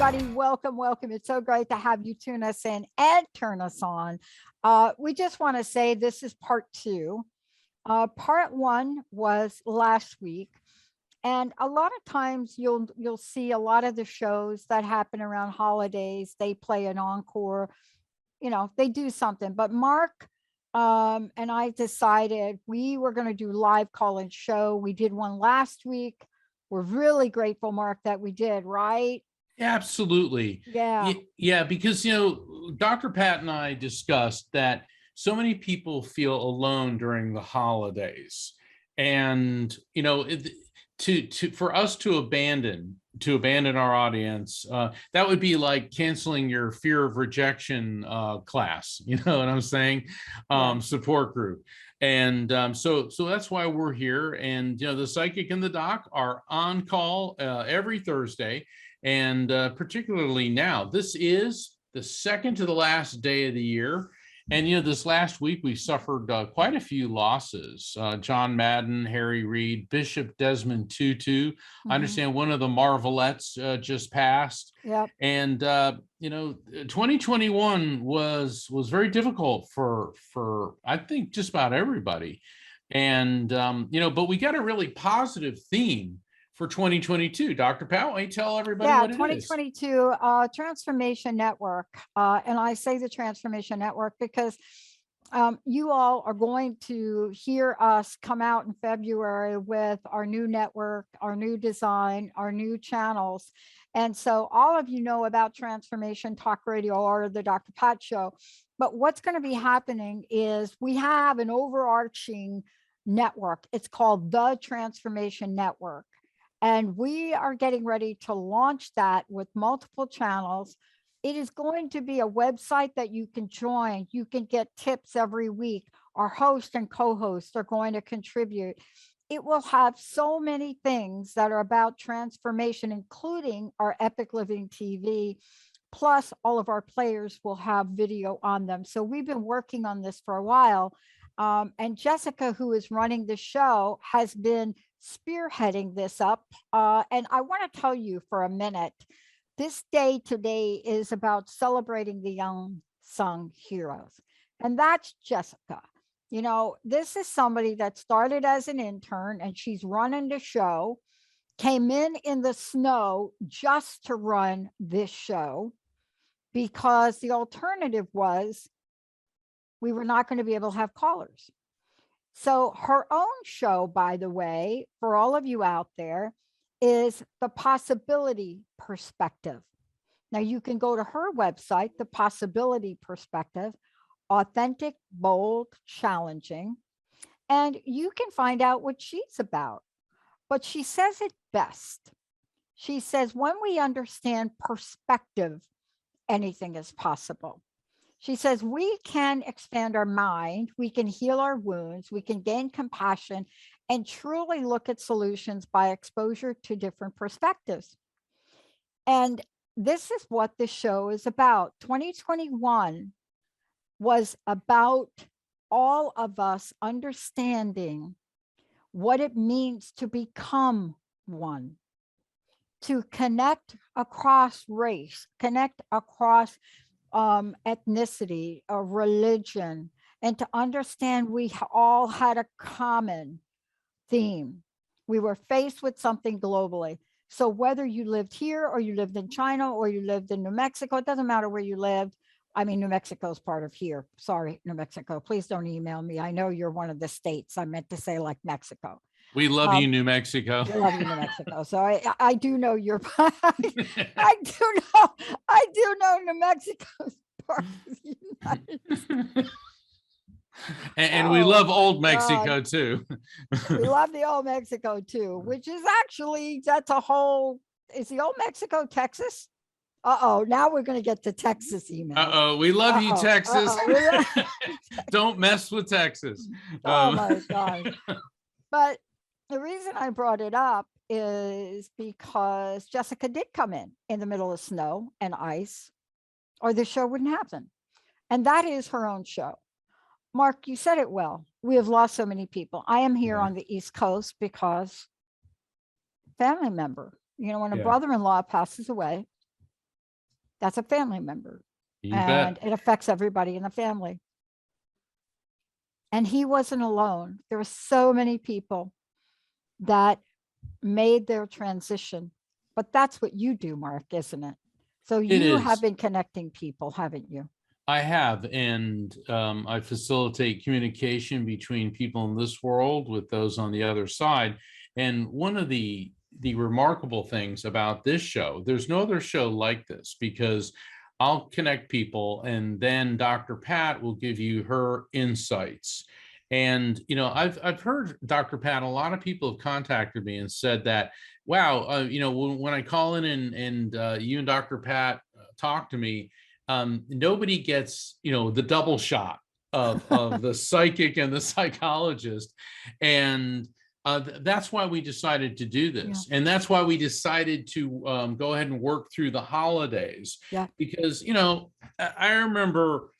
everybody. Welcome, welcome. It's so great to have you tune us in and turn us on. We just want to say this is part two. Part one was last week. And a lot of times you'll see a lot of the shows that happen around holidays. They play an encore, they do something. But Mark and I decided we were going to do live call-in show. We did one last week. We're really grateful, Mark, that we did, right? Absolutely. Yeah. Yeah, because, Dr. Pat and I discussed that so many people feel alone during the holidays. And, for us to abandon our audience, that would be like canceling your fear of rejection class, you know what I'm saying? Support group. And so that's why we're here. And, the psychic and the doc are on call every Thursday. And particularly now, this is the second to the last day of the year. And, this last week, we suffered quite a few losses. John Madden, Harry Reid, Bishop Desmond Tutu. I understand one of the Marvelettes just passed. Yep. And, 2021 was very difficult for I think, just about everybody. And, but we got a really positive theme for 2022. Dr. Powell, why don't you tell everybody what it 2022 Transformation Network. And I say the Transformation Network because you all are going to hear us come out in February with our new network, our new design, our new channels. And so all of you know about Transformation Talk Radio or the Dr. Pat Show. But what's going to be happening is we have an overarching network. It's called the Transformation Network. And we are getting ready to launch that with multiple channels. It is going to be a website that you can join. You can get tips every week. Our host and co-hosts are going to contribute. It will have so many things that are about transformation, including our Epic Living TV. Plus, all of our players will have video on them. So we've been working on this for a while. And Jessica, who is running the show, has been spearheading this up. And I want to tell you for a minute, this day today is about celebrating the unsung heroes. And that's Jessica. This is somebody that started as an intern and she's running the show, came in the snow just to run this show because the alternative was we were not going to be able to have callers. So her own show, by the way, for all of you out there, is The Possibility Perspective. Now you can go to her website, The Possibility Perspective, authentic, bold, challenging, and you can find out what she's about. But she says it best. She says, when we understand perspective, anything is possible. She says, we can expand our mind, we can heal our wounds, we can gain compassion, and truly look at solutions by exposure to different perspectives. And this is what this show is about. 2021 was about all of us understanding what it means to become one, to connect across race, connect across ethnicity or religion, and to understand we all had a common theme. We were faced with something globally. So whether you lived here or you lived in China or you lived in New Mexico, it doesn't matter where you lived. I mean, New Mexico is part of here. Sorry, New Mexico. Please don't email me. I know you're one of the states. I meant to say like Mexico. We love you, New Mexico. We love you, New Mexico. So I do know your I do know New Mexico's part of the United States. And we love old Mexico too. We love the old Mexico too, which is actually, that's a whole, is the old Mexico Texas? Now we're going to get to Texas email. We love you, Texas. Don't mess with Texas. Oh my God. But the reason I brought it up is because Jessica did come in the middle of snow and ice, or the show wouldn't happen. And that is her own show. Mark, you said it well. We have lost so many people. I am here on the East Coast because family member, when a brother-in-law passes away, that's a family member. You And bet. it affects everybody in the family. And he wasn't alone. There were so many people that made their transition. But that's what you do, Mark, isn't it? So It you have is. been connecting people, haven't you? I have, and I facilitate communication between people in this world with those on the other side. And one of the remarkable things about this show, there's no other show like this, because I'll connect people, and then Dr. Pat will give you her insights. And I've heard Dr. Pat. A lot of people have contacted me and said that, wow, when I call in and you and Dr. Pat talk to me, nobody gets the double shot of the psychic and the psychologist. And that's why we decided to do this. And that's why we decided to go ahead and work through the holidays. Yeah. Because I remember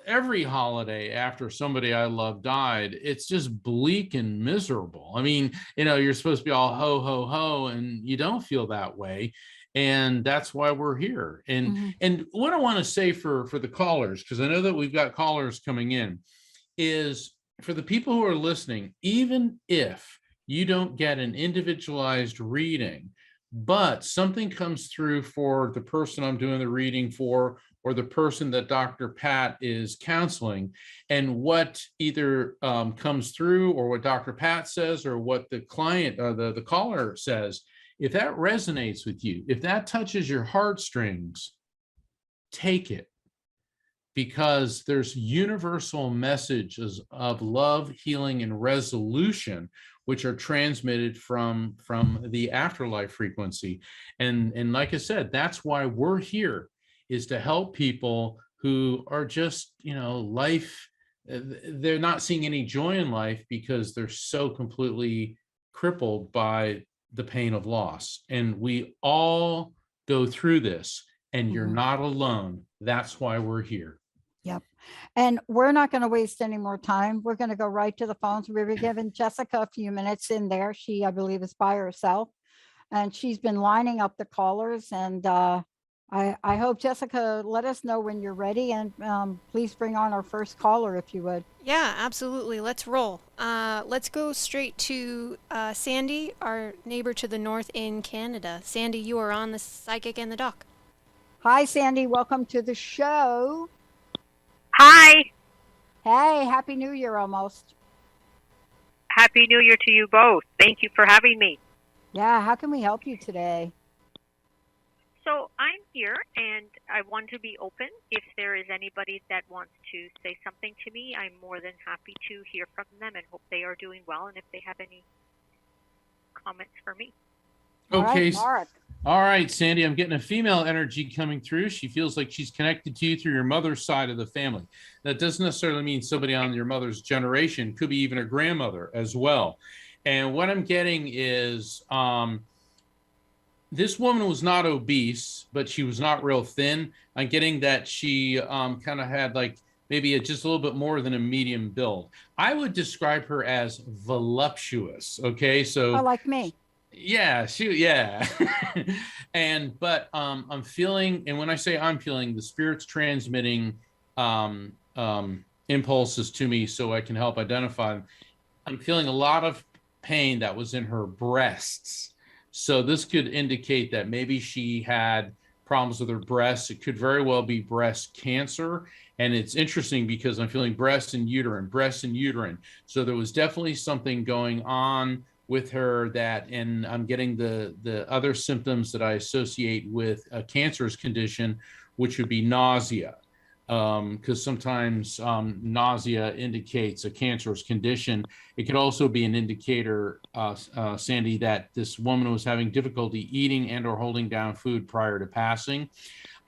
every holiday after somebody I love died, it's just bleak and miserable. I mean, you're supposed to be all ho ho ho, and you don't feel that way. And that's why we're here. And what I want to say for the callers, because I know that we've got callers coming in, is for the people who are listening, even if you don't get an individualized reading, but something comes through for the person I'm doing the reading for, or the person that Dr. Pat is counseling, and what either comes through, or what Dr. Pat says, or what the client or the caller says, if that resonates with you, if that touches your heartstrings, take it. Because there's universal messages of love, healing, and resolution, which are transmitted from the afterlife frequency. And like I said, that's why we're here, is to help people who are just, life, they're not seeing any joy in life because they're so completely crippled by the pain of loss. And we all go through this, and you're not alone. That's why we're here. Yep. And we're not going to waste any more time. We're going to go right to the phones. We were giving Jessica a few minutes in there. She, I believe, is by herself, and she's been lining up the callers. And I hope, Jessica, let us know when you're ready, and please bring on our first caller if you would. Yeah, absolutely. Let's roll. Let's go straight to Sandy, our neighbor to the north in Canada. Sandy, you are on the Psychic and the Doc. Hi, Sandy. Welcome to the show. Hi. Hey, Happy New Year almost. Happy New Year to you both. Thank you for having me. Yeah, how can we help you today? So I'm here, and I want to be open. If there is anybody that wants to say something to me, I'm more than happy to hear from them and hope they are doing well, and if they have any comments for me. All Okay. right, Mark. All right, Sandy, I'm getting a female energy coming through. She feels like she's connected to you through your mother's side of the family. That doesn't necessarily mean somebody on your mother's generation, could be even a grandmother as well. And what I'm getting is this woman was not obese, but she was not real thin. I'm getting that she kind of had like maybe just a little bit more than a medium build. I would describe her as voluptuous. Okay, so like me. Yeah, but I'm feeling, and when I say I'm feeling, the spirit's transmitting impulses to me so I can help identify them. I'm feeling a lot of pain that was in her breasts. So this could indicate that maybe she had problems with her breasts. It could very well be breast cancer. And it's interesting because I'm feeling breast and uterine. So there was definitely something going on with her that, and I'm getting the other symptoms that I associate with a cancerous condition, which would be nausea. Because sometimes nausea indicates a cancerous condition. It could also be an indicator, Sandy, that this woman was having difficulty eating and or holding down food prior to passing.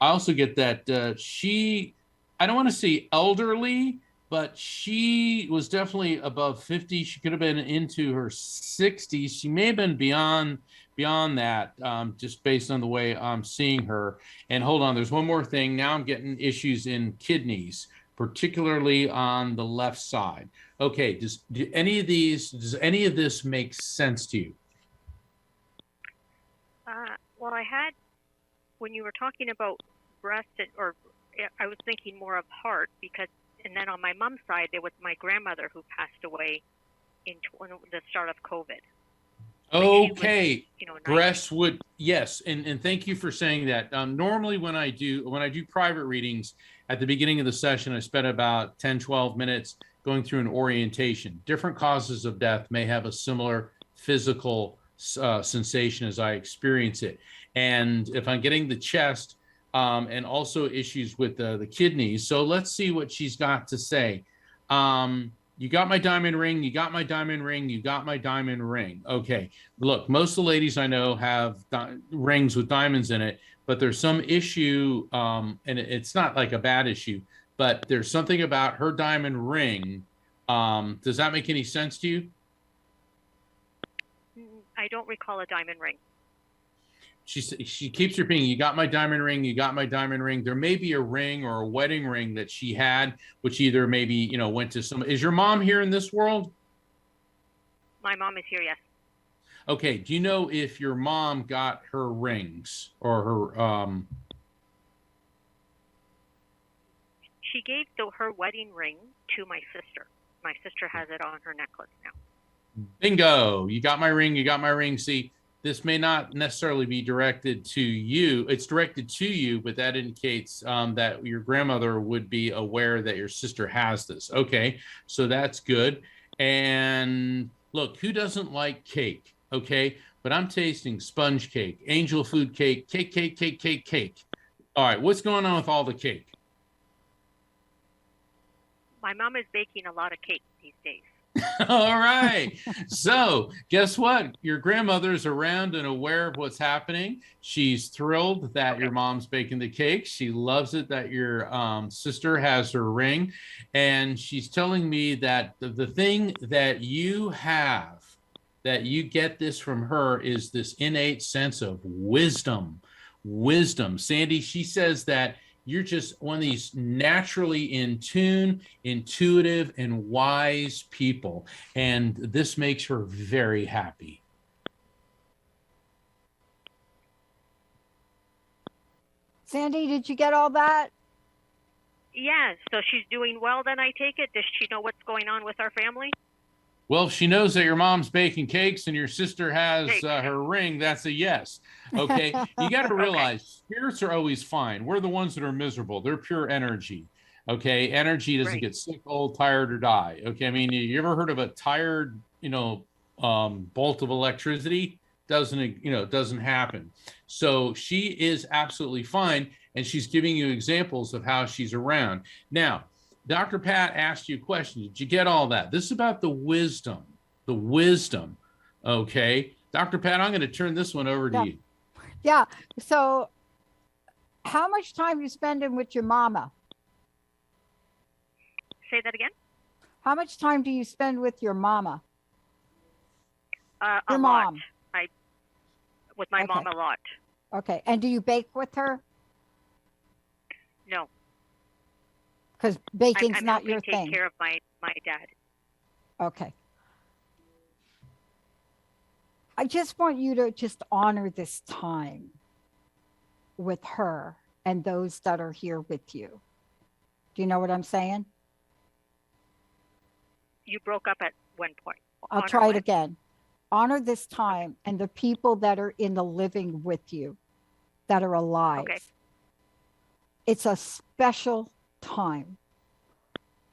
I also get that she, I don't want to say elderly, but she was definitely above 50. She could have been into her 60s. She may have been beyond that, just based on the way I'm seeing her. And hold on, there's one more thing. Now I'm getting issues in kidneys, particularly on the left side. Okay, does any of this make sense to you? Well, I had, when you were talking about breast, or I was thinking more of heart, because, and then on my mom's side, there was my grandmother who passed away in the start of COVID. Okay. You know, 90. Breast would, yes. And thank you for saying that. Normally when I do private readings at the beginning of the session, I spend about 10, 12 minutes going through an orientation. Different causes of death may have a similar physical sensation as I experience it. And if I'm getting the chest, and also issues with the kidneys. So let's see what she's got to say. You got my diamond ring, you got my diamond ring, you got my diamond ring. Okay, look, most of the ladies I know have rings with diamonds in it, but there's some issue, and it's not like a bad issue, but there's something about her diamond ring. Does that make any sense to you? I don't recall a diamond ring. She keeps repeating, you got my diamond ring, you got my diamond ring. There may be a ring or a wedding ring that she had, which either maybe, you know, went to some, is your mom here in this world? My mom is here, yes. Okay, do you know if your mom got her rings or her, She gave her wedding ring to my sister. My sister has it on her necklace now. bingo, you got my ring, you got my ring. See, this may not necessarily be directed to you. It's directed to you, but that indicates that your grandmother would be aware that your sister has this. Okay, so that's good. And look, who doesn't like cake? Okay, but I'm tasting sponge cake, angel food cake, cake. All right, what's going on with all the cake? My mom is baking a lot of cake these days. All right. So guess what? Your grandmother's around and aware of what's happening. She's thrilled that your mom's baking the cake. She loves it that your sister has her ring. And she's telling me that the thing that you have, that you get this from her, is this innate sense of wisdom. Wisdom. Sandy, she says that you're just one of these naturally in tune, intuitive, and wise people. And this makes her very happy. Sandy, did you get all that? Yeah, so she's doing well then, I take it? Does she know what's going on with our family? Well, if she knows that your mom's baking cakes and your sister has her ring, that's a yes. Okay. You got to realize spirits are always fine. We're the ones that are miserable. They're pure energy. Okay. Energy doesn't get sick, old, tired, or die. Okay. I mean, you ever heard of a tired, bolt of electricity? Doesn't happen. So she is absolutely fine. And she's giving you examples of how she's around. Now, Dr. Pat asked you a question. Did you get all that? This is about the wisdom. The wisdom. Okay. Dr. Pat, I'm going to turn this one over to you. Yeah. So how much time you spending with your mama? Say that again? How much time do you spend with your mama? Your mom. With my mom a lot. Okay. And do you bake with her? No. Because baking's I'm not your take thing. Care of my dad. Okay. I just want you to just honor this time with her and those that are here with you. Do you know what I'm saying? You broke up at one point. I'll try it again. Honor this time and the people that are in the living with you, that are alive. Okay. It's a special time.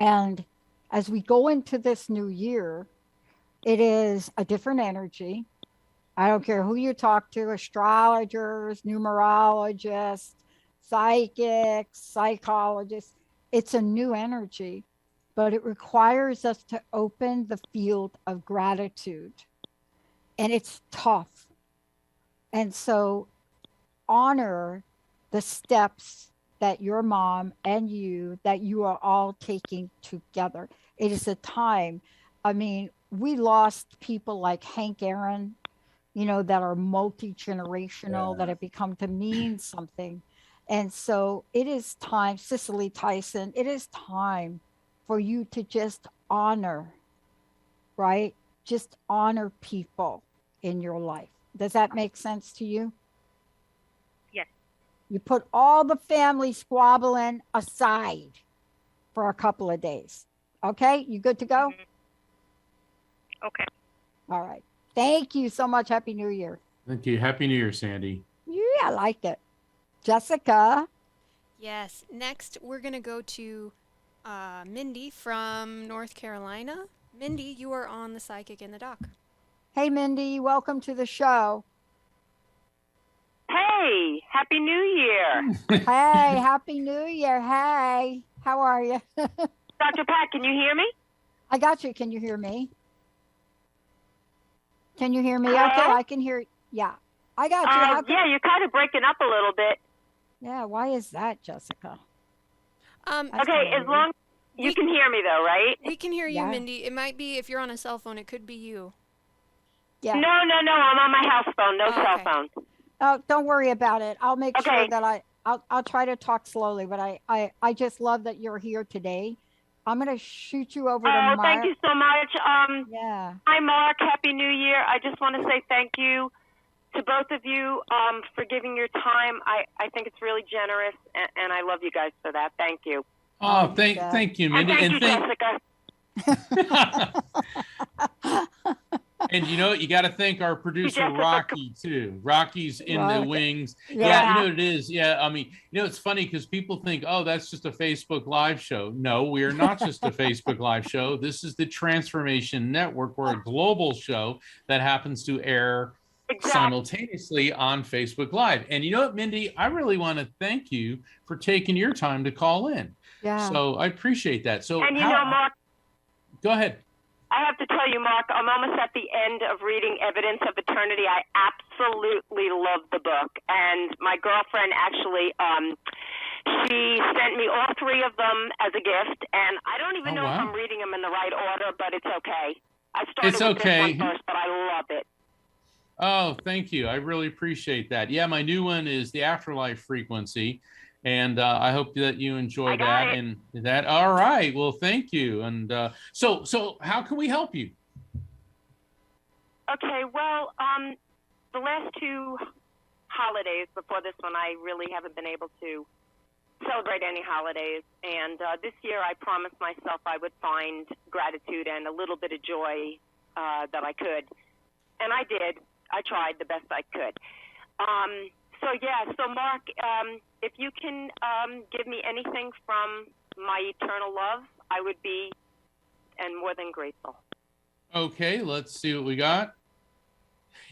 And as we go into this new year, it is a different energy. I don't care who you talk to, astrologers, numerologists, psychics, psychologists. It's a new energy, but it requires us to open the field of gratitude. And it's tough. And so honor the steps that your mom and that you are all taking together. It is a time. I mean, we lost people like Hank Aaron, that are multi-generational, that have become to mean something. And so it is time, Cicely Tyson, it is time for you to just honor, right? Just honor people in your life. Does that make sense to you? Yes. You put all the family squabbling aside for a couple of days. Okay, you good to go? Okay. All right. Thank you so much. Happy New Year. Thank you. Happy New Year, Sandy. Yeah, I liked it. Jessica. Yes. Next, we're going to go to Mindy from North Carolina. Mindy, you are on the Psychic in the Dock. Hey, Mindy. Welcome to the show. Hey, Happy New Year. Hey, Happy New Year. Hey, how are you? Dr. Pat, can you hear me? I got you. Can you hear me? Can you hear me? Hello? Okay, I can hear. Yeah, I got you. How Yeah, you're kind of breaking up a little bit. Yeah, why is that, Jessica? That's Okay, kinda as weird. long you can hear me though, right? We can hear you, Yeah. Mindy. It might be if you're on a cell phone, it could be you. Yeah. No, I'm on my house phone, no Oh, cell okay. phone. Oh, don't worry about it. I'll make sure Okay. that I'll try to talk slowly, but I just love that you're here today. I'm gonna shoot you over to Oh, Mark. thank you so much. Yeah. Hi, Mark. Happy New Year. I just want to say thank you to both of you for giving your time. I think it's really generous, and I love you guys for that. Thank you. Oh, you thank bet. you, And Mindy. thank you, Jessica. And you know what? You got to thank our producer, Jessica. Rocky, too. Rocky's in the Rocky. wings. Yeah. Yeah, you know what it is. Yeah, I mean, you know, it's funny because people think, oh, that's just a Facebook Live show. No, we are not just a Facebook Live show. This is the Transformation Network. We're a global show that happens to air Exactly. simultaneously on Facebook Live. And you know what, Mindy? I really want to thank you for taking your time to call in. Yeah. So I appreciate that. So And you know, Mark, go ahead. I have to tell you, Mark, I'm almost at the end of reading Evidence of Eternity. I absolutely love the book. And my girlfriend actually, she sent me all three of them as a gift. And I don't even Oh, know if wow. I'm reading them in the right order, but it's okay. I started It's with okay. this one first, but I love it. Oh, thank you. I really appreciate that. Yeah, my new one is the Afterlife Frequency. And I hope that you enjoy I got that. it. And that, all right. Well, thank you. And so how can we help you? Okay, well, the last two holidays before this one, I really haven't been able to celebrate any holidays. And this year, I promised myself I would find gratitude and a little bit of joy that I could. And I did. I tried the best I could. So Mark, if you can give me anything from my eternal love, I would be and more than grateful. Okay, let's see what we got.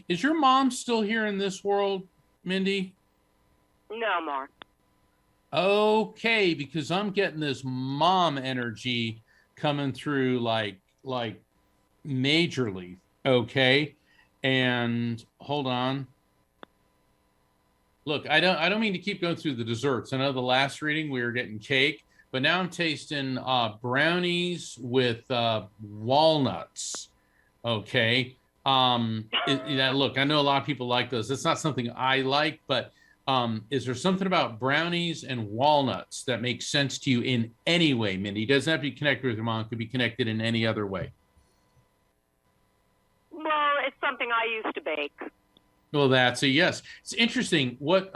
Is your mom still here in this world, Mindy? No, Mark. Okay, because I'm getting this mom energy coming through like majorly. Okay. And hold on. Look, I don't mean to keep going through the desserts. I know the last reading we were getting cake, but now I'm tasting brownies with walnuts. Okay. Look, I know a lot of people like those. It's not something I like, but is there something about brownies and walnuts that makes sense to you in any way, Mindy? It doesn't have to be connected with your mom. It could be connected in any other way. Well, it's something I used to bake. Well, that's a yes. It's interesting. What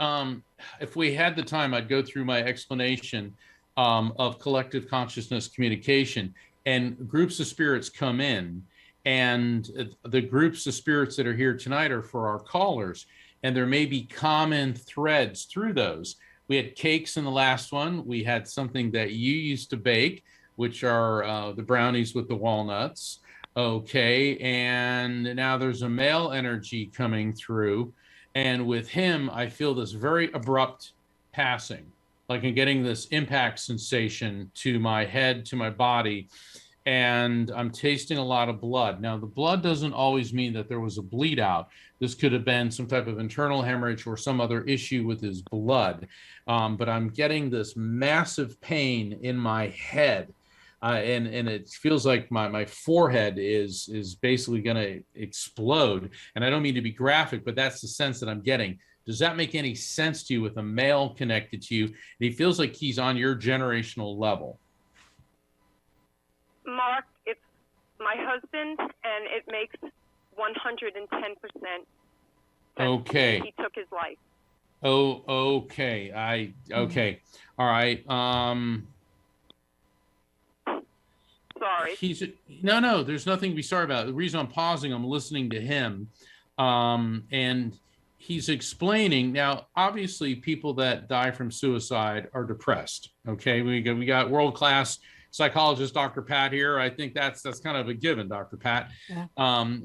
if we had the time, I'd go through my explanation of collective consciousness communication, and groups of spirits come in, and the groups of spirits that are here tonight are for our callers, and there may be common threads through those. We had cakes in the last one. We had something that you used to bake, which are the brownies with the walnuts. Okay, and now there's a male energy coming through, and with him, I feel this very abrupt passing, like I'm getting this impact sensation to my head, to my body, and I'm tasting a lot of blood. Now, the blood doesn't always mean that there was a bleed out. This could have been some type of internal hemorrhage or some other issue with his blood, but I'm getting this massive pain in my head. And it feels like my forehead is basically going to explode. And I don't mean to be graphic, but that's the sense that I'm getting. Does that make any sense to you with a male connected to you? And he feels like he's on your generational level. Mark, it's my husband, and it makes 110% sense. Okay. He took his life. Oh, okay. Okay. All right. Sorry. No, there's nothing to be sorry about. The reason I'm pausing, I'm listening to him. And he's explaining now, obviously people that die from suicide are depressed. Okay. We got world-class psychologist, Dr. Pat here. I think that's kind of a given, Dr. Pat. Yeah.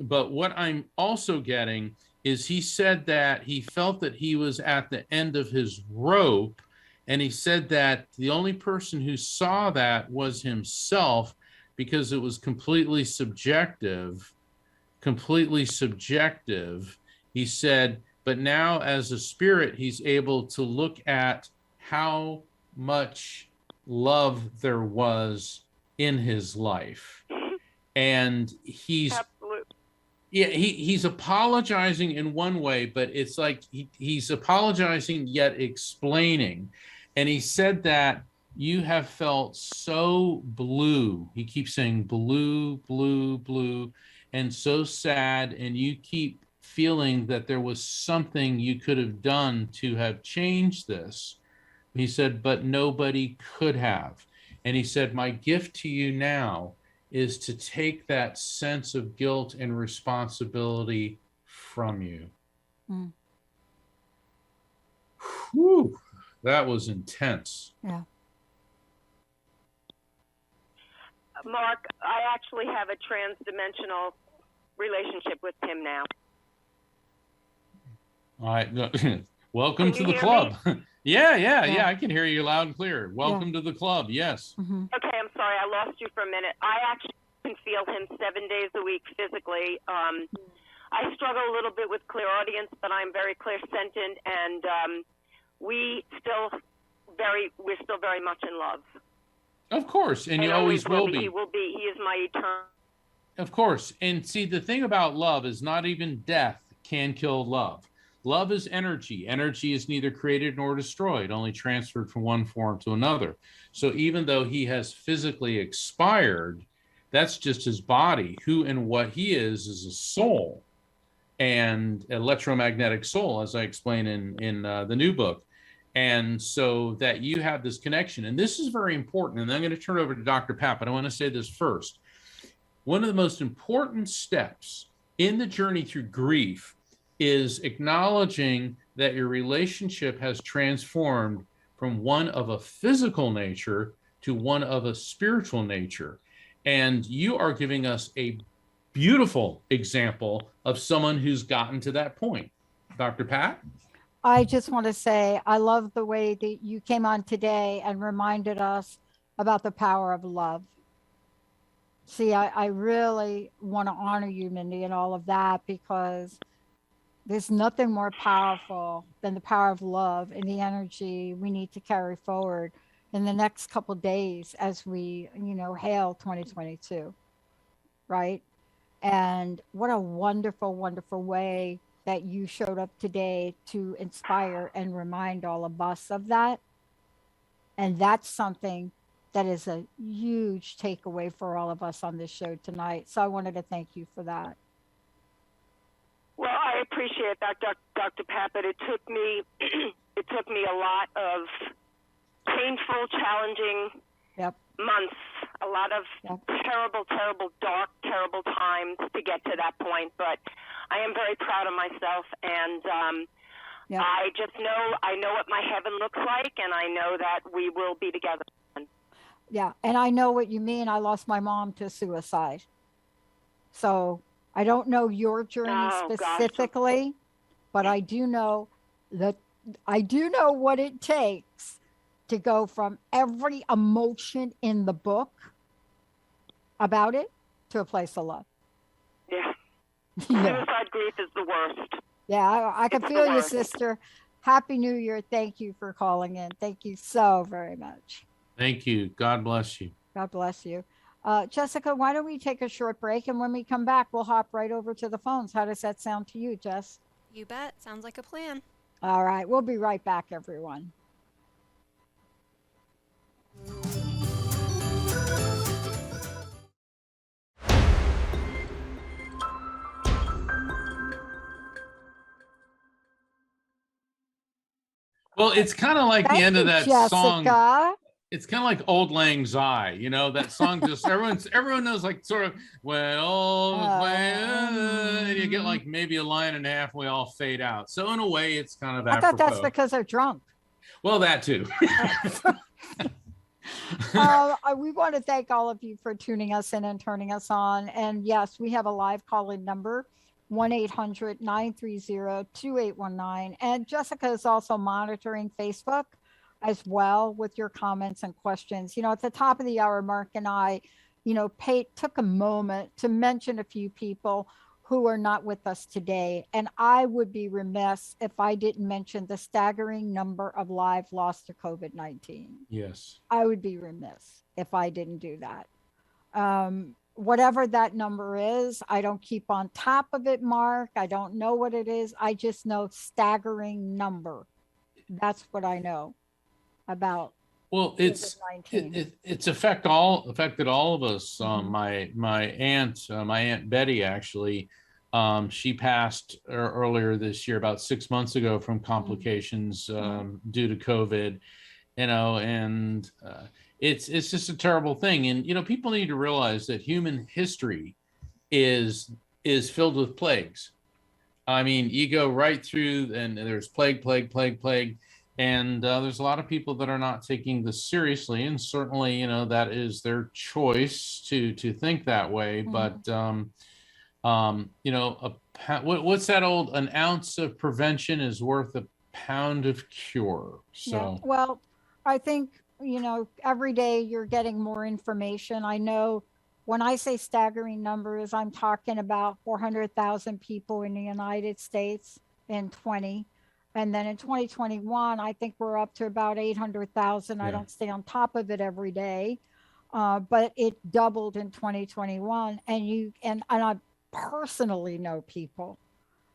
But what I'm also getting is he said that he felt that he was at the end of his rope. And he said that the only person who saw that was himself, because it was completely subjective. He said, but now as a spirit, he's able to look at how much love there was in his life. And he's Absolutely. Yeah, he's apologizing in one way, but it's like he's apologizing yet explaining. And he said that you have felt so blue. He keeps saying blue, blue, blue, and so sad. And you keep feeling that there was something you could have done to have changed this. He said, but nobody could have. And he said, my gift to you now is to take that sense of guilt and responsibility from you. Mm. Whew, that was intense. Yeah. Mark, I actually have a trans-dimensional relationship with him now. All right. Welcome to Can you the hear club. Yeah, Yeah. I can hear you loud and clear. Welcome to the club. Yes. Mm-hmm. Okay, I'm sorry, I lost you for a minute. I actually can feel him 7 days a week physically. I struggle a little bit with clairaudience, but I'm very clairsentient, and we're still very much in love. Of course. And you And always will He be. will be. He is my eternal. Of course. And see, the thing about love is not even death can kill love. Love is energy. Energy is neither created nor destroyed, only transferred from one form to another. So even though he has physically expired, that's just his body. Who and what he is a soul, and electromagnetic soul, as I explain in the new book. And so that you have this connection. And this is very important. And I'm going to turn over to Dr. Pat, but I want to say this first. One of the most important steps in the journey through grief is acknowledging that your relationship has transformed from one of a physical nature to one of a spiritual nature. And you are giving us a beautiful example of someone who's gotten to that point. Dr. Pat? I just want to say, I love the way that you came on today and reminded us about the power of love. See, I really want to honor you, Mindy, and all of that, because there's nothing more powerful than the power of love and the energy we need to carry forward in the next couple of days as we, hail 2022, right? And what a wonderful, wonderful way that you showed up today to inspire and remind all of us of that. And that's something that is a huge takeaway for all of us on this show tonight. So I wanted to thank you for that. Well, I appreciate that, Dr. Pat, but it took me a lot of painful, challenging months, a lot of terrible, dark, terrible times to get to that point. But I am very proud of myself, and I just I know what my heaven looks like, and I know that we will be together. Yeah, and I know what you mean. I lost my mom to suicide. So I don't know your journey specifically, but I do know what it takes to go from every emotion in the book about it to a place of love. Yeah. Yeah. Suicide grief is the worst. Yeah, I can feel you, sister. Happy New Year. Thank you for calling in. Thank you so very much. Thank you. God bless you. God bless you. Jessica, why don't we take a short break? And when we come back, we'll hop right over to the phones. How does that sound to you, Jess? You bet. Sounds like a plan. All right. We'll be right back, everyone. Well, it's kind of like the Thank end you, of that song. Jessica. It's kind of like Old Lang Syne, you know, that song just everyone knows, like, sort of, and you get like maybe a line and a half, we all fade out. So in a way, it's kind of I thought that's apropos. because they're drunk. Well, that too. We want to thank all of you for tuning us in and turning us on. And yes, we have a live call-in number, 1-800-930-2819. And Jessica is also monitoring Facebook as well with your comments and questions. You know, at the top of the hour, Mark and I, you know, took a moment to mention a few people who are not with us today. And I would be remiss if I didn't mention the staggering number of lives lost to COVID-19. Yes. I would be remiss if I didn't do that. Whatever that number is, I don't keep on top of it, Mark. I don't know what it is. I just know staggering number. That's what I know about. Well, it's affected all of us. My aunt Betty, actually, she passed earlier this year, about 6 months ago, from complications due to COVID. You know, and it's just a terrible thing. And you know, people need to realize that human history is filled with plagues. I mean, you go right through, and there's plague, and there's a lot of people that are not taking this seriously, and certainly, you know, that is their choice to think that way. But you know, what's that old? An ounce of prevention is worth a pound of cure. So yeah. Well, I think, you know, every day you're getting more information. I know when I say staggering numbers, I'm talking about 400,000 people in the United States in 20. And then in 2021, I think we're up to about 800,000. I don't stay on top of it every day, but it doubled in 2021. And I personally know people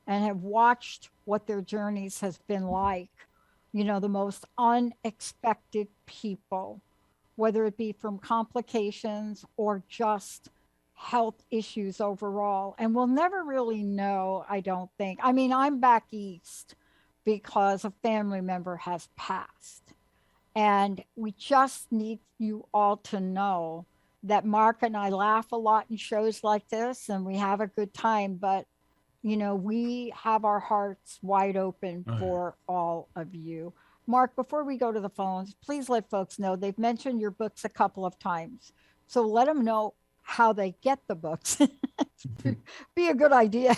and have watched what their journeys has been like. You know, the most unexpected people, whether it be from complications or just health issues overall. And we'll never really know, I don't think. I mean, I'm back east because a family member has passed. And we just need you all to know that Mark and I laugh a lot in shows like this and we have a good time, but you know, we have our hearts wide open for all of you. Mark, before we go to the phones, please let folks know they've mentioned your books a couple of times. So let them know how they get the books. Be a good idea.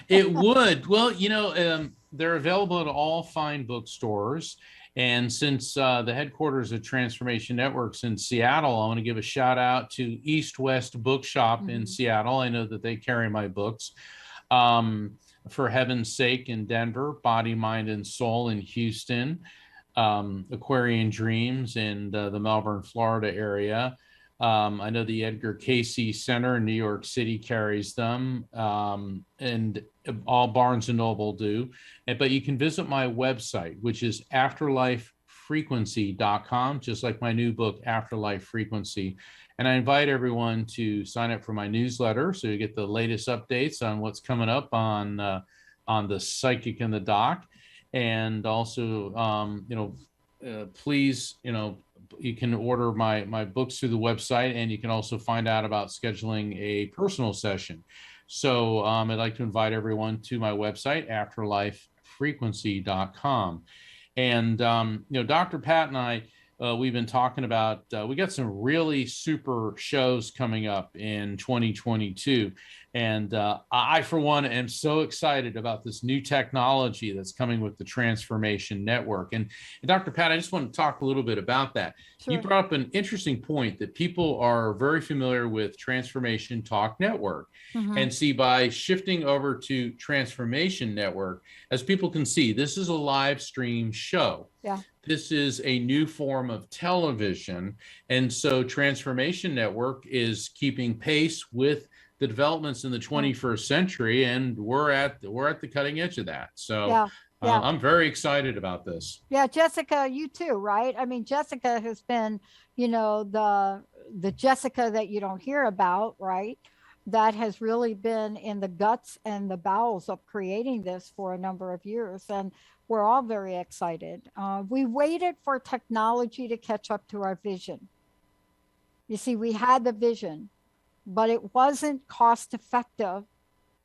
It would. Well, you know, they're available at all fine bookstores. And since the headquarters of Transformation Networks in Seattle, I want to give a shout out to East West Bookshop in Seattle. I know that they carry my books. For Heaven's Sake in Denver, Body, Mind, and Soul in Houston, Aquarian Dreams in the Melbourne, Florida area. I know the Edgar Cayce Center in New York City carries them, and all Barnes & Noble do. But you can visit my website, which is afterlifefrequency.com, just like my new book, Afterlife Frequency. And I invite everyone to sign up for my newsletter so you get the latest updates on what's coming up on the Psychic and the Doc. And also, you know, please, you know, you can order my books through the website, and you can also find out about scheduling a personal session. So I'd like to invite everyone to my website, afterlifefrequency.com. And, you know, Dr. Pat and I, we've been talking about, we got some really super shows coming up in 2022. And I, for one, am so excited about this new technology that's coming with the Transformation Network. And Dr. Pat, I just want to talk a little bit about that. Sure. You brought up an interesting point that people are very familiar with Transformation Talk Network. And see, by shifting over to Transformation Network, as people can see, this is a live stream show. Yeah. This is a new form of television. And so Transformation Network is keeping pace with the developments in the 21st century, and we're at the cutting edge of that. So I'm very excited about this. Yeah, Jessica, you too, right? I mean, Jessica has been, you know, the Jessica that you don't hear about, right? that has really been in the guts and the bowels of creating this for a number of years. And we're all very excited. We waited for technology to catch up to our vision. You see, we had the vision, but it wasn't cost effective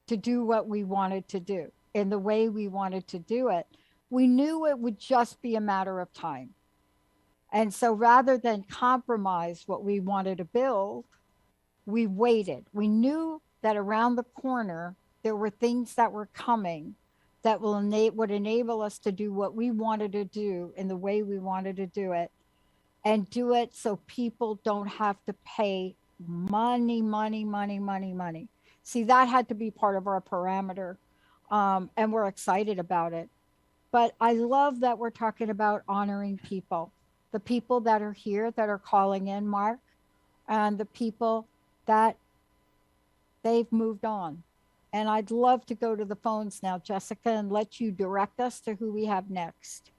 to do what we wanted to do in the way we wanted to do it. We knew it would just be a matter of time. And so rather than compromise what we wanted to build, we waited. We knew that around the corner, there were things that were coming that would enable us to do what we wanted to do in the way we wanted to do it, and do it so people don't have to pay money. See, that had to be part of our parameter. And we're excited about it. But I love that we're talking about honoring people, the people that are here that are calling in, Mark, and the people that they've moved on. And I'd love to go to the phones now, Jessica, and let you direct us to who we have next.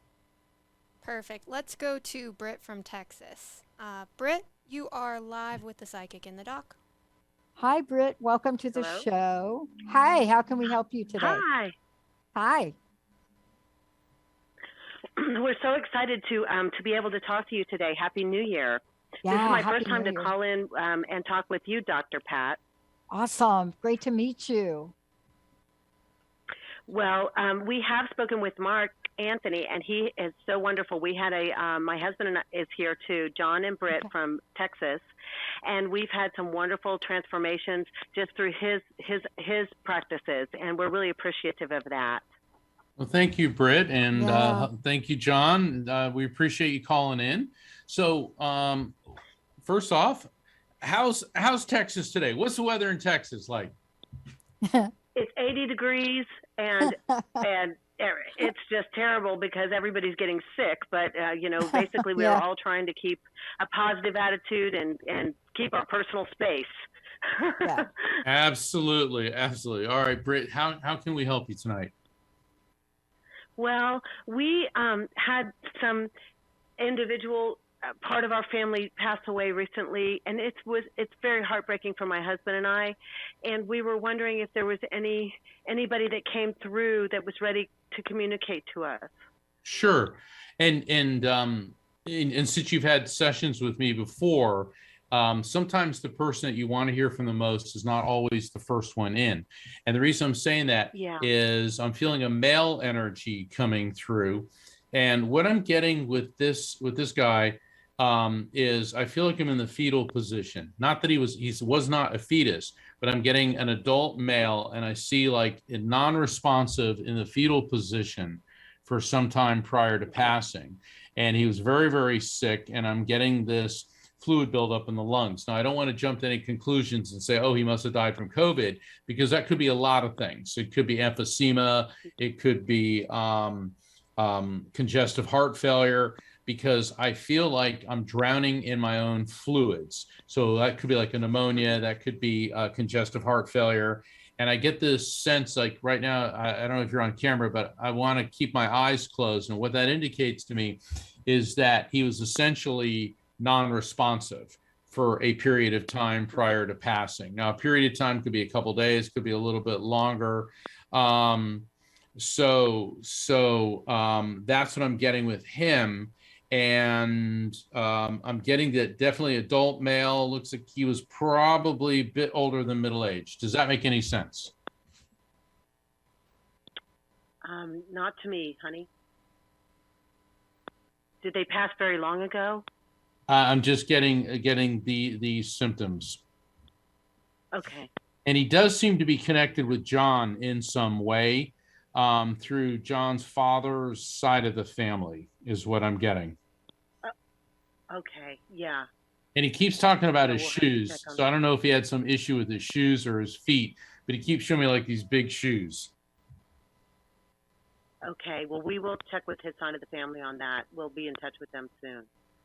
Perfect. Let's go to Britt from Texas. Britt, you are live with the Psychic in the Dock. Hi, Britt. Welcome to the show. Hi, how can we help you today? Hi. Hi. We're so excited to be able to talk to you today. Happy New Year. Yeah, this is my Happy first time New to Year. call in and talk with you, Dr. Pat. Awesome. Great to meet you. Well, we have spoken with Mark Anthony, and he is so wonderful. We had my husband is here too, John and Britt from Texas, and we've had some wonderful transformations just through his practices, and we're really appreciative of that. Well, thank you, Britt, and thank you, John. We appreciate you calling in. So, first off, how's Texas today? What's the weather in Texas like? It's 80 degrees, and it's just terrible because everybody's getting sick. But basically, we're all trying to keep a positive attitude and keep our personal space. Yeah. Absolutely. All right, Britt, how can we help you tonight? Well, we had some individual part of our family pass away recently, and it's very heartbreaking for my husband and I. And we were wondering if there was anybody that came through that was ready to communicate to us. Sure, and since you've had sessions with me before, sometimes the person that you want to hear from the most is not always the first one in. And the reason I'm saying that is I'm feeling a male energy coming through. And what I'm getting with this guy is I feel like I'm in the fetal position. Not that he was not a fetus, but I'm getting an adult male, and I see like non-responsive in the fetal position for some time prior to passing. And he was very, very sick, and I'm getting this fluid buildup in the lungs. Now, I don't want to jump to any conclusions and say, oh, he must have died from COVID, because that could be a lot of things. It could be emphysema. It could be congestive heart failure, because I feel like I'm drowning in my own fluids. So that could be like a pneumonia. That could be congestive heart failure. And I get this sense, like right now, I don't know if you're on camera, but I want to keep my eyes closed. And what that indicates to me is that he was essentially non-responsive for a period of time prior to passing. Now, a period of time could be a couple of days, could be a little bit longer. So that's what I'm getting with him. And I'm getting that definitely adult male. Looks like he was probably a bit older than middle age. Does that make any sense? Not to me, honey. Did they pass very long ago? I'm just getting these symptoms. Okay. And he does seem to be connected with John in some way, through John's father's side of the family, is what I'm getting. Okay, yeah. And he keeps talking about his we'll shoes. So I don't know if he had some issue with his shoes or his feet, but he keeps showing me like these big shoes. Okay, well, we will check with his side of the family on that. We'll be in touch with them soon.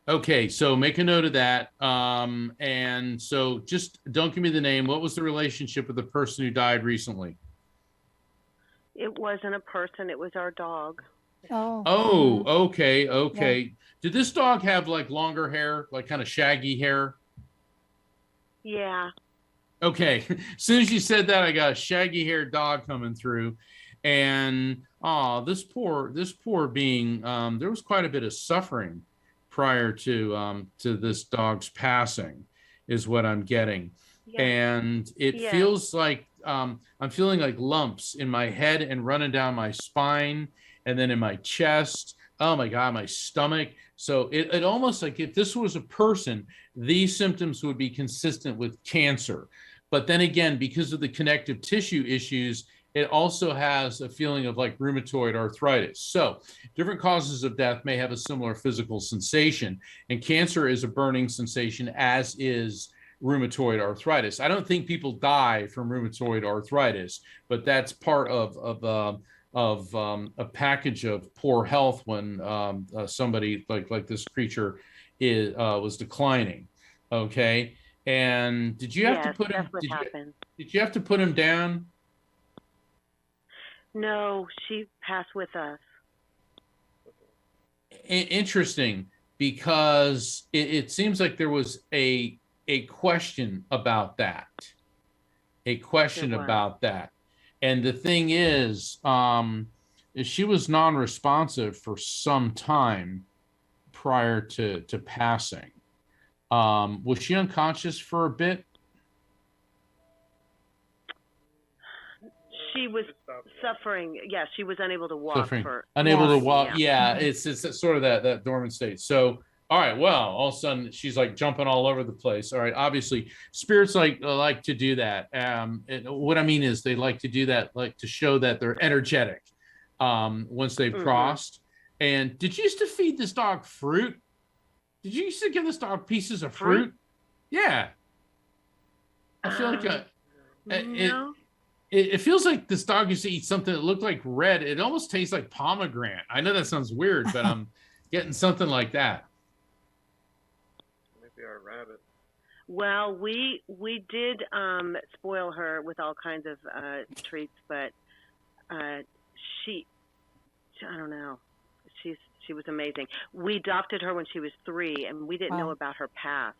Okay, so make a note of that. And so just don't give me the name. What was the relationship with the person who died recently? It wasn't a person, it was our dog. Oh, okay. Yeah. Did this dog have like longer hair, like kind of shaggy hair? Yeah. Okay. As soon as you said that, I got a shaggy haired dog coming through. And this poor being, there was quite a bit of suffering prior to this dog's passing, is what I'm getting. Yeah. And it Yeah. feels like I'm feeling like lumps in my head and running down my spine and then in my chest. Oh my God, my stomach. So it almost like if this was a person, these symptoms would be consistent with cancer. But then again, because of the connective tissue issues, it also has a feeling of like rheumatoid arthritis. So different causes of death may have a similar physical sensation. And cancer is a burning sensation, as is rheumatoid arthritis. I don't think people die from rheumatoid arthritis, but that's part of a package of poor health when somebody like this creature was declining. Okay. And did you have to Yes, put him? that's what happened. Did you have to put him down? No, she passed with us. Interesting, because it seems like there was a question about that. A question There was. about that. And the thing is she was non-responsive for some time prior to passing. Was she unconscious for a bit? She was suffering. Yeah, she was unable to walk Suffering, for unable to Yes. walk. Yeah. Yeah, it's sort of that dormant state. So, all right, well, all of a sudden she's like jumping all over the place. All right, obviously spirits like to do that. What I mean is they like to do that, like to show that they're energetic once they've crossed. And did you used to feed this dog fruit? Did you used to give this dog pieces of fruit? Yeah. I feel like No. it feels like this dog used to eat something that looked like red. It almost tastes like pomegranate. I know that sounds weird, but I'm getting something like that. Maybe our rabbit. Well, we did spoil her with all kinds of treats, but she, I don't know, she was amazing. We adopted her when she was 3, and we didn't know Wow. about her past,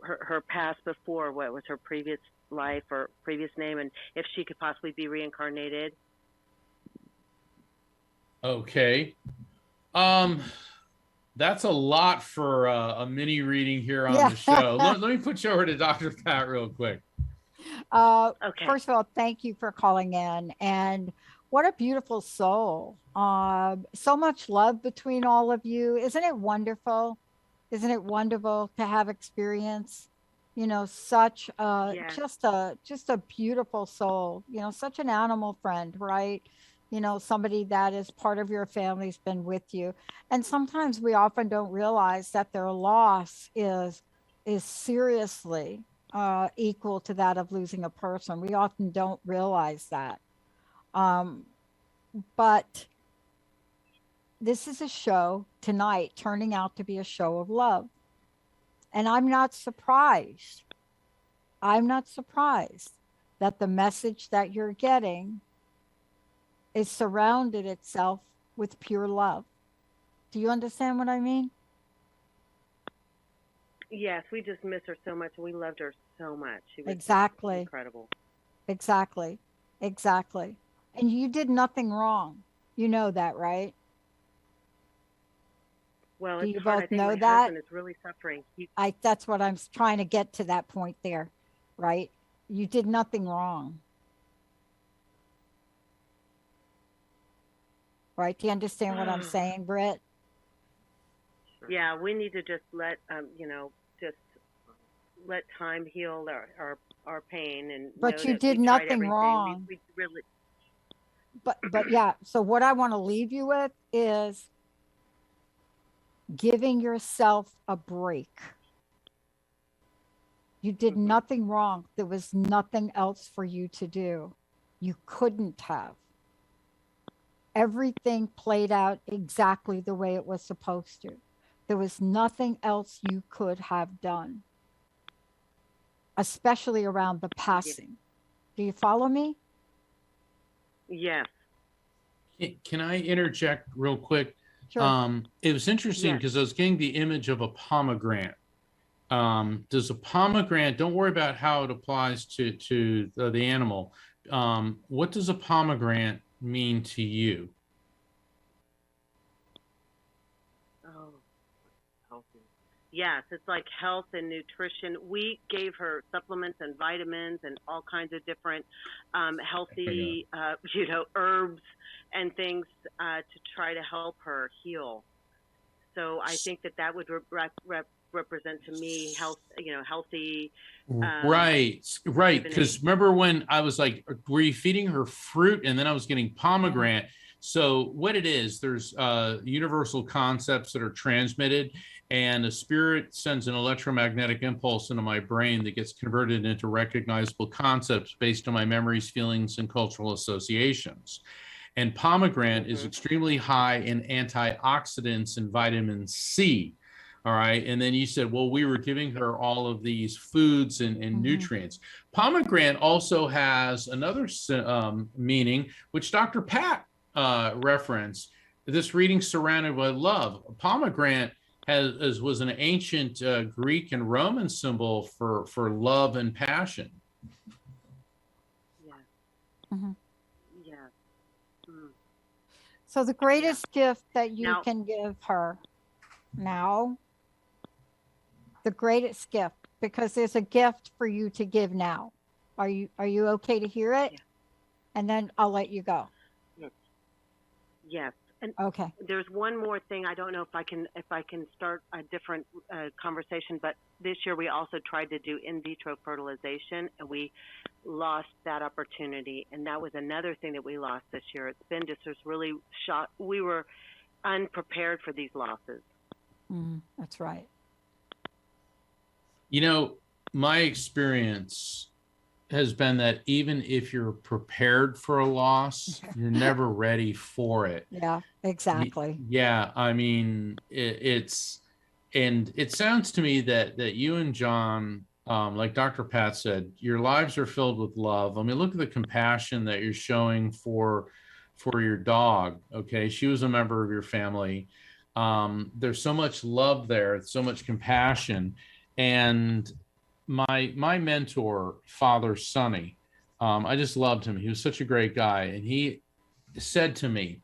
her past before, what was her previous life or previous name, and if she could possibly be reincarnated. Okay. That's a lot for a mini reading here on Yeah. the show. Let me put you over to Dr. Pat real quick. Okay. First of all, thank you for calling in, and what a beautiful soul. So much love between all of you. Isn't it wonderful? Isn't it wonderful to have experience? Such Yeah. just a beautiful soul, such an animal friend, right? Somebody that is part of your family's been with you. And sometimes we often don't realize that their loss is seriously equal to that of losing a person. We often don't realize that. But this is a show tonight turning out to be a show of love. And I'm not surprised. I'm not surprised that the message that you're getting is surrounded itself with pure love. Do you understand what I mean? Yes, we just miss her so much, and we loved her so much. She was Exactly. incredible. Exactly. And you did nothing wrong. You know that, right? Well, Do it's you hard. I both think know my that? husband is really suffering. That's what I'm trying to get to, that point there, right? You did nothing wrong. Right? Do you understand what I'm saying, Britt? Yeah, we need to just let just let time heal our pain, and But know you that did we tried nothing everything. wrong. We really, But yeah, so what I want to leave you with is giving yourself a break. You did nothing wrong. There was nothing else for you to do. You couldn't have. Everything played out exactly the way it was supposed to. There was nothing else you could have done, especially around the passing. Do you follow me? yes, Can I interject real quick? Sure. It was interesting Yes. because I was getting the image of a pomegranate. Does a pomegranate, don't worry about how it applies to the animal. What does a pomegranate mean to you? Oh, healthy. Yes, it's like health and nutrition. We gave her supplements and vitamins and all kinds of different healthy, herbs and things to try to help her heal. So I think that would represent to me health, healthy. Right. Because remember when I was like, were you feeding her fruit? And then I was getting pomegranate. So what it is, there's universal concepts that are transmitted, and the spirit sends an electromagnetic impulse into my brain that gets converted into recognizable concepts based on my memories, feelings, and cultural associations. And pomegranate is extremely high in antioxidants and vitamin C. All right. And then you said, well, we were giving her all of these foods and nutrients. Pomegranate also has another meaning, which Dr. Pat referenced. This reading, Surrounded by Love. Pomegranate was an ancient Greek and Roman symbol for love and passion. Yeah. Mhm. Yeah. Mm. So the greatest gift that you can give her now, the greatest gift, because there's a gift for you to give now. Are you okay to hear it? Yeah. And then I'll let you go. Yes. And Okay. there's one more thing. I don't know if I can start a different conversation, but this year we also tried to do in vitro fertilization, and we lost that opportunity. And that was another thing that we lost this year. It's been just this really shock. We were unprepared for these losses. That's right. You know, my experience has been that even if you're prepared for a loss, you're never ready for it. Yeah, exactly. Yeah, I mean, it sounds to me that you and John, like Dr. Pat said, your lives are filled with love. I mean, look at the compassion that you're showing for your dog. Okay, she was a member of your family. There's so much love there, so much compassion. And my mentor, Father Sonny, I just loved him. He was such a great guy. And he said to me,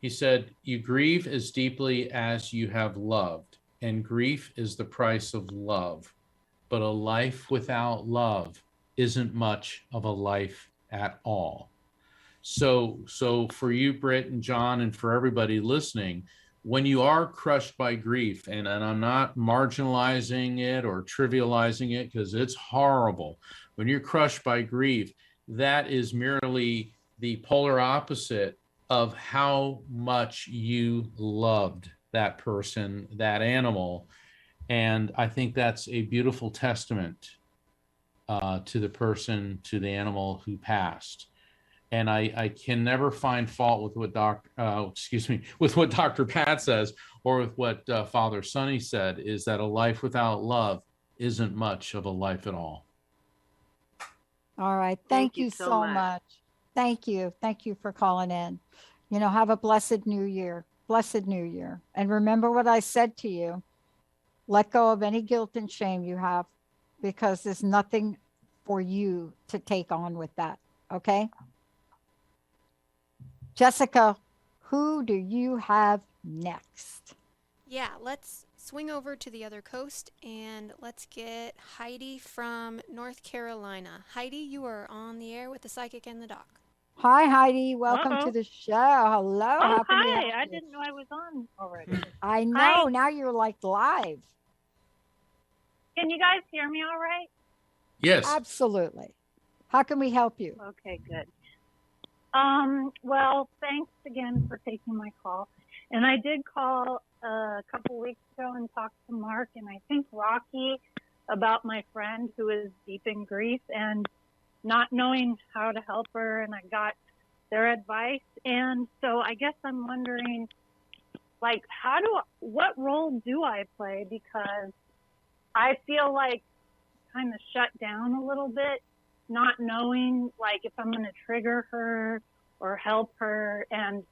he said, you grieve as deeply as you have loved, and grief is the price of love. But a life without love isn't much of a life at all. So for you, Britt and John, and for everybody listening, when you are crushed by grief, and I'm not marginalizing it or trivializing it because it's horrible. When you're crushed by grief, that is merely the polar opposite of how much you loved that person, that animal. And I think that's a beautiful testament to the person, to the animal who passed. And I can never find fault with what Dr. Pat says, or with what Father Sonny said, is that a life without love isn't much of a life at all. All right. Thank you so much. Thank you. Thank you for calling in. Have a blessed new year. Blessed new year. And remember what I said to you. Let go of any guilt and shame you have, because there's nothing for you to take on with that. Okay? Jessica, who do you have next? Yeah, let's swing over to the other coast and let's get Heidi from North Carolina. Heidi, you are on the air with the Psychic and the Doc. Hi, Heidi. Welcome to the show. Hello. Oh, hi. I didn't know I was on already. I know. Hi. Now you're like live. Can you guys hear me all right? Yes. Absolutely. How can we help you? Okay, good. Well, thanks again for taking my call. And I did call a couple weeks ago and talk to Mark and I think Rocky about my friend who is deep in grief and not knowing how to help her, and I got their advice. And so I guess I'm wondering, like, what role do I play? Because I feel like kind of shut down a little bit, not knowing like if I'm going to trigger her or help her. And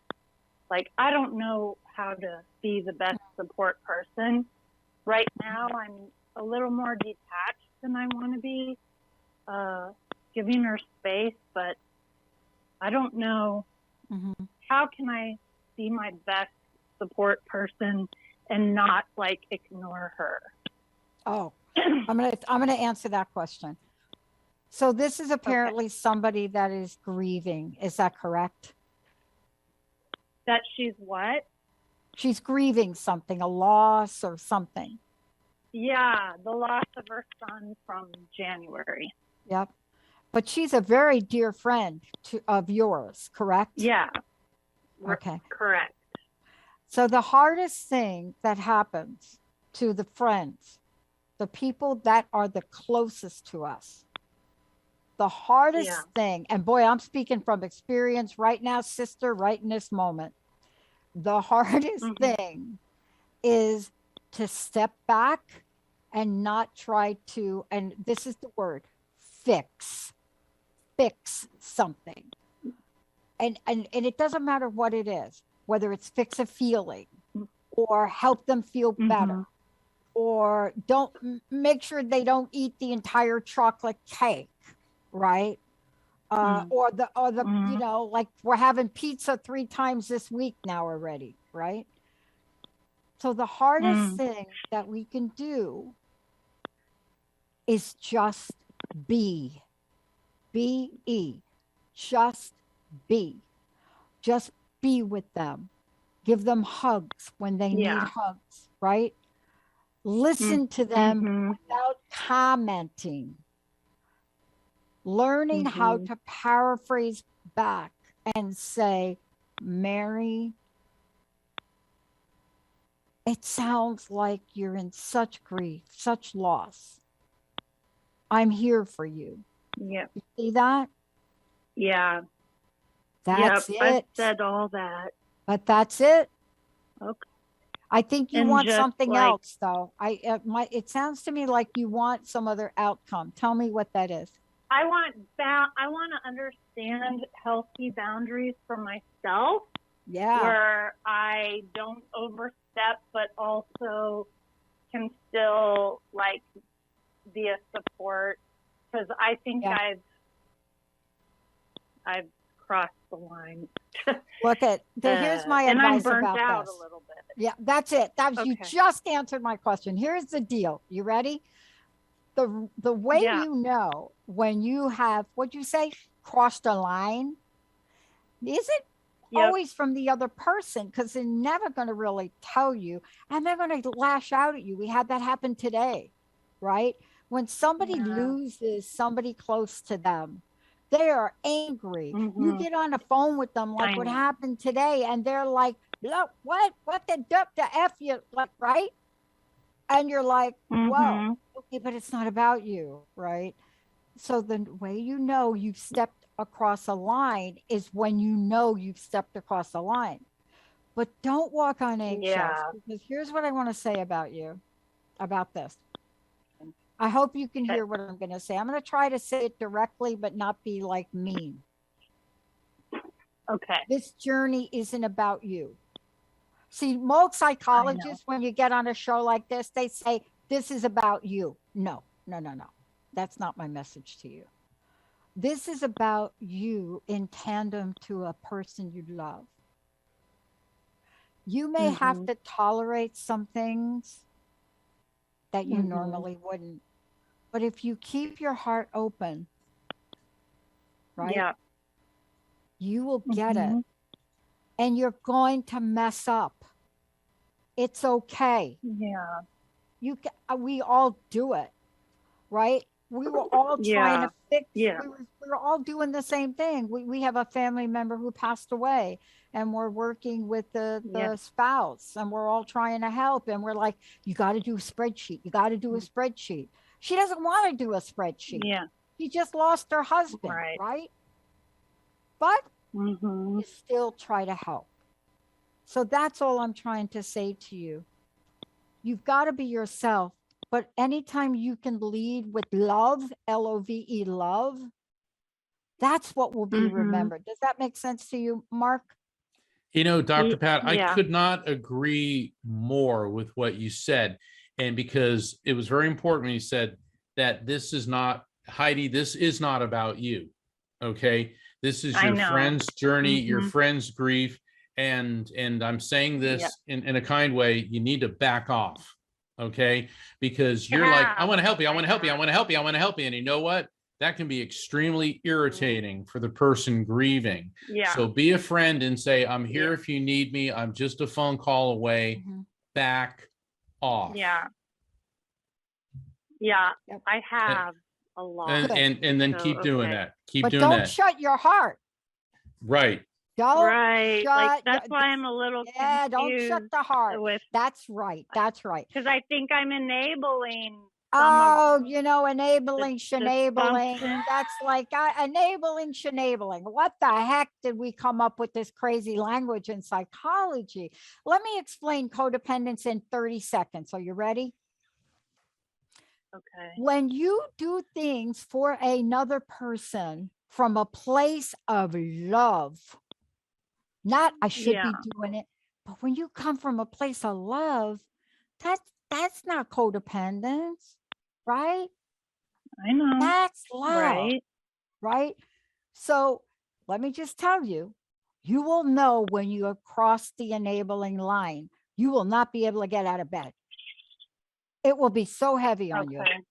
like, I don't know how to be the best support person. Right now, I'm a little more detached than I want to be, giving her space, but I don't know how can I be my best support person and not like ignore her. Oh, I'm gonna answer that question. So this is apparently somebody that is grieving. Is that correct? That she's what? She's grieving something, a loss or something. Yeah, the loss of her son from January. Yep. But she's a very dear friend of yours, correct? Yeah. Okay. Correct. So the hardest thing that happens to the friends, the people that are the closest to us, the hardest thing, and boy, I'm speaking from experience right now, sister, right in this moment. The hardest thing is to step back and not try to, and this is the word, fix something. And it doesn't matter what it is, whether it's fix a feeling or help them feel better, or don't make sure they don't eat the entire chocolate cake, right? Or the you know, like we're having pizza 3 times this week now already, right? So the hardest thing that we can do is just be. B-E. Just be. Just be with them. Give them hugs when they need hugs, right? Listen to them without commenting. Learning how to paraphrase back and say, Mary, it sounds like you're in such grief, such loss. I'm here for you. Yeah. You see that? Yeah. That's it. I said all that. But that's it. Okay. I think you And want just something like- else, though. It sounds to me like you want some other outcome. Tell me what that is. I want to understand healthy boundaries for myself, Yeah. where I don't overstep, but also can still like be a support, because I think I've crossed the line. Look at here's my and I'm advice burnt about out this. a little bit. Yeah, that's it. You Okay. just answered my question. Here's the deal. You ready? The way you know when you have, what'd you say, crossed a line, isn't always from the other person, because they're never going to really tell you, and they're going to lash out at you. We had that happen today, right? When somebody loses somebody close to them, they are angry. You get on the phone with them like what happened today, and they're like, look, what the duck the F you, like, right? And you're like, whoa, okay, but it's not about you, right? So the way you know you've stepped across a line is when you know you've stepped across a line. But don't walk on eggshells, because here's what I want to say about you, about this. I hope you can hear what I'm going to say. I'm going to try to say it directly, but not be like mean. Okay. This journey isn't about you. See, most psychologists, when you get on a show like this, they say, this is about you. No. That's not my message to you. This is about you in tandem to a person you love. You may have to tolerate some things that you normally wouldn't. But if you keep your heart open, right? Yeah. You will get it. And you're going to mess up. It's okay. Yeah. We all do it, right? We were all trying to fix. Yeah. We were all doing the same thing. We have a family member who passed away, and we're working with the spouse, and we're all trying to help. And we're like, you got to do a spreadsheet. You got to do a spreadsheet. She doesn't want to do a spreadsheet. Yeah. She just lost her husband, right? But you still try to help. So that's all I'm trying to say to you. You've got to be yourself. But anytime you can lead with love, L-O-V-E, love, that's what will be remembered. Does that make sense to you, Mark? You know, Dr. Pat, I could not agree more with what you said. And because it was very important when he said that this is not, Heidi, this is not about you. Okay. This is I your know. friend's journey, your Mhm. friend's grief. And I'm saying this Yep. in a kind way, you need to back off. Okay. Because you're like, I have. want to help you. I I want to help you. I have. want to help you. I want to help you. And you know what? That can be extremely irritating for the person grieving. Yeah. So be a friend and say, I'm here Yeah. if you need me. I'm just a phone call away. Mhm. Back off. Yeah. Yeah. Yep. I have a lot. And then So, keep doing okay. that. Keep But doing don't that. shut your heart. Right. Don't Right. Like shut. that's why I'm a little Yeah, don't shut confused the heart. with, That's right. That's right. because I think I'm enabling some Oh, of enabling, shenabling. dysfunction. That's like enabling, shenabling. What the heck did we come up with this crazy language in psychology? Let me explain codependence in 30 seconds. Are you ready? Okay. When you do things for another person from a place of love, not I should be Yeah. doing it, but when you come from a place of love, that's not codependence, right? I know. That's love, Right. right? So let me just tell you, you will know when you have crossed the enabling line. You will not be able to get out of bed. It will be so heavy on you. Okay.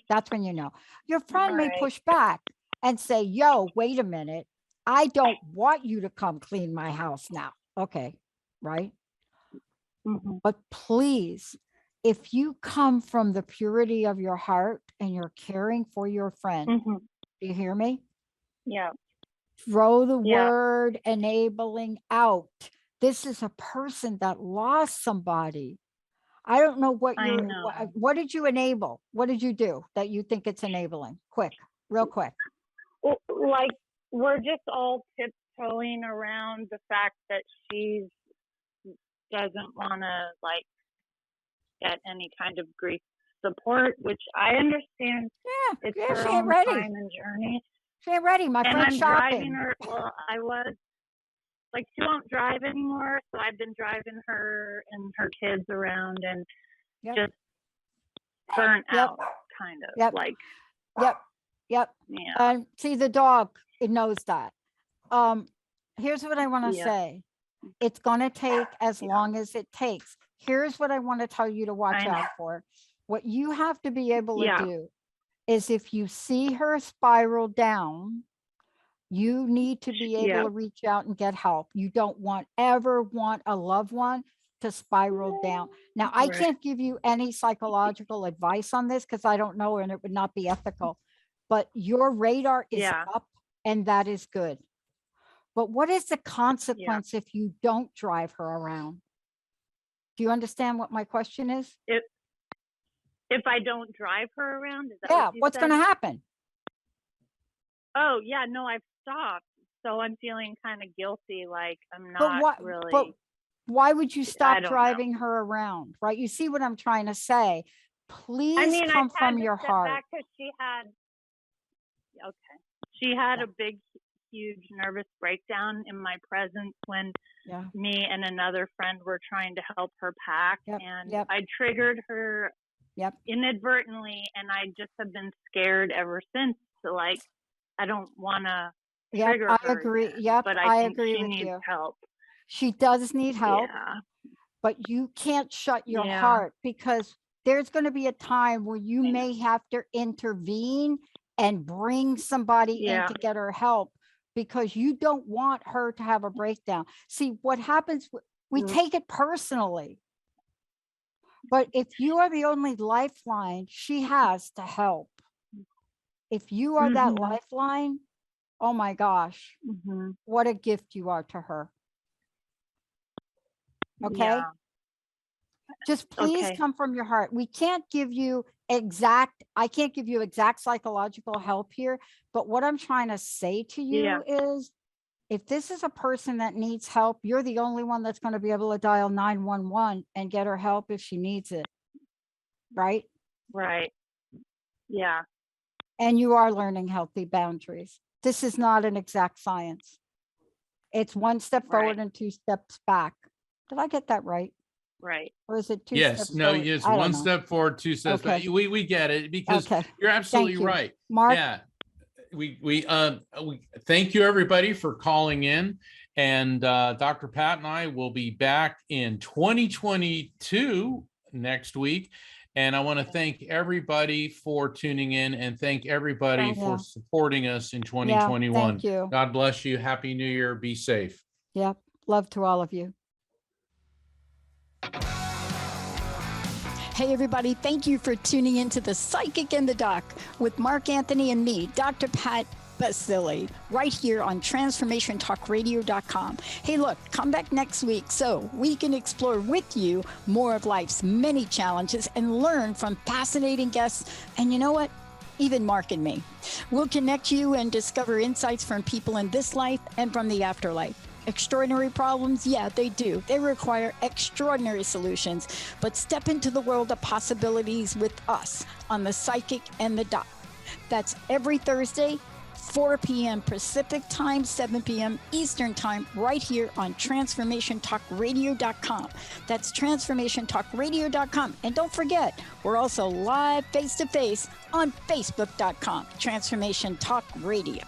That's when you know. Your friend may Right. push back and say, yo, wait a minute. I don't want you to come clean my house now. Okay, right? Mhm. But please, if you come from the purity of your heart and you're caring for your friend, Mhm. do you hear me? Yeah. Throw the Yeah. word enabling out. This is a person that lost somebody. I don't know what I you're, know. what did you enable? What did you do that you think it's enabling? Quick, real quick. Well, like we're just all tiptoeing around the fact that she doesn't want to like get any kind of grief support, which I understand. It's her She ain't own ready. time and journey. She ain't ready. My And friend's I'm driving shopping. her. Well, I was like, she won't drive anymore, so I've been driving her and her kids around and Yep. just burnt Yep. out, kind of Yep. like, Yep. Yep. yeah, And see the dog, it knows that. Here's what I want to Yeah. say. It's going to take as Yeah. long as it takes. Here's what I want to tell you to watch I know. out for. What you have to be able to Yeah. do is if you see her spiral down, you need to be able Yeah. to reach out and get help. You don't ever want a loved one to spiral down. Now, I Right. can't give you any psychological advice on this because I don't know and it would not be ethical. But your radar is Yeah. up and that is good. But what is the consequence if you don't drive her around? Do you understand what my question is? If I don't drive her around, is that Yeah, what you what's said? going to happen? Oh, yeah, no, I've stopped. So I'm feeling kind of guilty, like I'm But not what, really. but why would you stop don't know. driving her around, right? You see what I'm trying to say? Please I mean, come I had from to your step heart. back because she had a big, huge nervous breakdown in my presence when Yeah. me and another friend were trying to help her pack, Yep, and yep. I triggered her Yep. inadvertently, and I just have been scared ever since. So like, I don't want to Yep, trigger I her agree. again, Yep, but I I think agree she with needs you. help. She does need help, Yeah. but you can't shut your Yeah. heart because there's going to be a time where you may have to intervene and bring somebody in Yeah. to get her help because you don't want her to have a breakdown. See, what happens, we Mm. take it personally. But if you are the only lifeline she has to help, if you are that Mhm. lifeline, oh my gosh, Mhm. what a gift you are to her. Okay? Yeah. Just please Okay. come from your heart. We can't give you I can't give you exact psychological help here, but what I'm trying to say to you Yeah. is if this is a person that needs help, you're the only one that's going to be able to dial 911 and get her help if she needs it. Right? Right. Yeah. And you are learning healthy boundaries. This is not an exact science. It's one step forward Right. and two steps back. Did I get that right? Right. Or is it two Yes, steps no, forward? yes, I don't one know. step forward, two steps back. Okay. We get it because Okay. you're absolutely Thank you. right. Mark? Yeah. We thank you everybody for calling in, and Dr. Pat and I will be back in 2022 next week. And I want to thank everybody for tuning in and thank everybody Yeah. for supporting us in Yeah, 2021. thank you. God bless you. Happy New Year. Be safe. Yep. Love to all of you. Hey, everybody, thank you for tuning into The Psychic and the Doc with Mark Anthony and me, Dr. Pat Baccili, right here on TransformationTalkRadio.com. Hey, look, come back next week so we can explore with you more of life's many challenges and learn from fascinating guests. And you know what? Even Mark and me. We'll connect you and discover insights from people in this life and from the afterlife. Extraordinary problems? Yeah, they do. They require extraordinary solutions. But step into the world of possibilities with us on The Psychic and the Doc. That's every Thursday, 4 p.m. Pacific Time, 7 p.m. Eastern Time, right here on TransformationTalkRadio.com. That's TransformationTalkRadio.com. And don't forget, we're also live face-to-face on Facebook.com, Transformation Talk Radio.